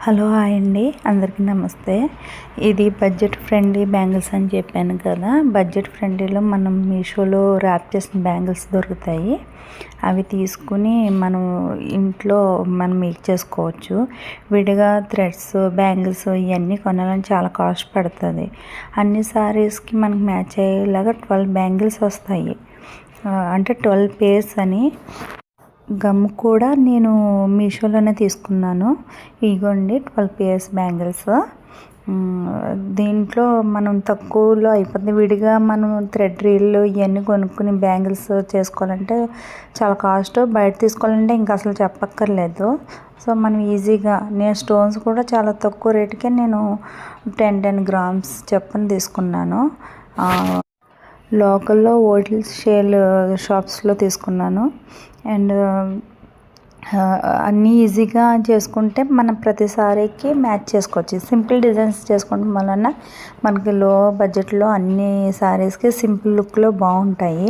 Hello hi అండి, అందరికీ నమస్తే. ఇది బడ్జెట్ ఫ్రెండ్లీ బ్యాంగిల్స్ అని చెప్పాను కదా. బడ్జెట్ ఫ్రెండ్లీలో మనం మీషోలో ర్యాప్ చేసిన బ్యాంగిల్స్ దొరుకుతాయి. అవి తీసుకుని మనం ఇంట్లో మేక్ చేసుకోవచ్చు. విడిగా థ్రెడ్స్, బ్యాంగిల్స్ ఇవన్నీ కొనాలని చాలా కాస్ట్ పడుతుంది. అన్ని సారీస్కి మనకు మ్యాచ్ అయ్యేలాగా 12 బ్యాంగిల్స్ వస్తాయి. అంటే 12 పేర్స్ అని. గమ్ కూడా నేను మీషోలోనే తీసుకున్నాను. ఇగోండి 12 పేర్స్ బ్యాంగిల్స్. దీంట్లో మనం తక్కువలో అయిపోతుంది. విడిగా మనం థ్రెడ్ రీళ్ళు ఇవన్నీ కొనుక్కుని బ్యాంగిల్స్ చేసుకోవాలంటే చాలా కాస్ట్. బయట తీసుకోవాలంటే ఇంకా అసలు చెప్పక్కర్లేదు. సో మనం ఈజీగా, నేను స్టోన్స్ కూడా చాలా తక్కువ రేటుకే నేను 10 గ్రామ్స్ చొప్పున తీసుకున్నాను. లోకల్లో హోల్సేల్ సేల్ షాప్స్లో తీసుకున్నాను. అండ్ అన్నీ ఈజీగా చేసుకుంటే మనం ప్రతిసారికి మ్యాచ్ చేసుకోవచ్చు. సింపుల్ డిజైన్స్ చేసుకోవడం వలన మనకి లో బడ్జెట్లో అన్ని సారీస్కి సింపుల్ లుక్లో బాగుంటాయి.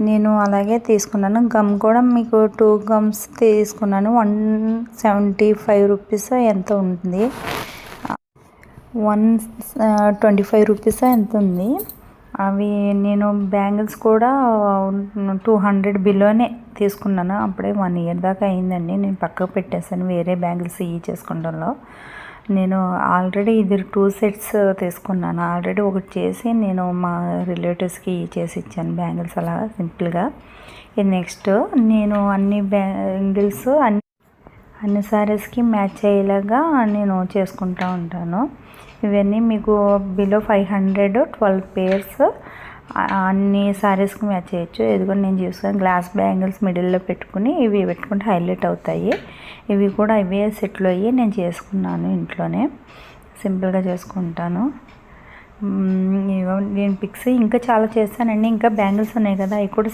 నేను అలాగే తీసుకున్నాను. గమ్ కూడా మీకు 2 గమ్స్ తీసుకున్నాను. 175 రూపీస్ ఎంత ఉంటుంది, 125 రూపీస్ ఎంత ఉంది. అవి నేను బ్యాంగిల్స్ కూడా 200 బిలోనే తీసుకున్నాను. అప్పుడే 1 ఇయర్ దాకా అయిందండి. నేను పక్కకు పెట్టేశాను వేరే బ్యాంగిల్స్ చేసుకోవడంలో. నేను ఆల్రెడీ ఇది 2 సెట్స్ తీసుకున్నాను. ఆల్రెడీ ఒకటి చేసి నేను మా రిలేటివ్స్కి చేసి ఇచ్చాను బ్యాంగిల్స్ అలా సింపుల్గా. ఇది నెక్స్ట్ నేను అన్ని బ్యాంగిల్స్ అన్ని సారీస్కి మ్యాచ్ అయ్యేలాగా నేను చేసుకుంటూ ఉంటాను. ఇవన్నీ మీకు బిలో 500, 12 పేర్స్ అన్ని సారీస్కి మ్యాచ్ చేయొచ్చు. ఇదిగో నేను చూసాను గ్లాస్ బ్యాంగిల్స్ మిడిల్లో పెట్టుకుని ఇవి పెట్టుకుంటే హైలైట్ అవుతాయి. ఇవి కూడా ఇవే సెట్లో అయ్యి నేను చేసుకున్నాను. ఇంట్లోనే సింపుల్గా చేసుకుంటాను. నేను పిక్స్ ఇంకా చాలా చేస్తానండి. ఇంకా బ్యాంగిల్స్ ఉన్నాయి కదా, అవి కూడా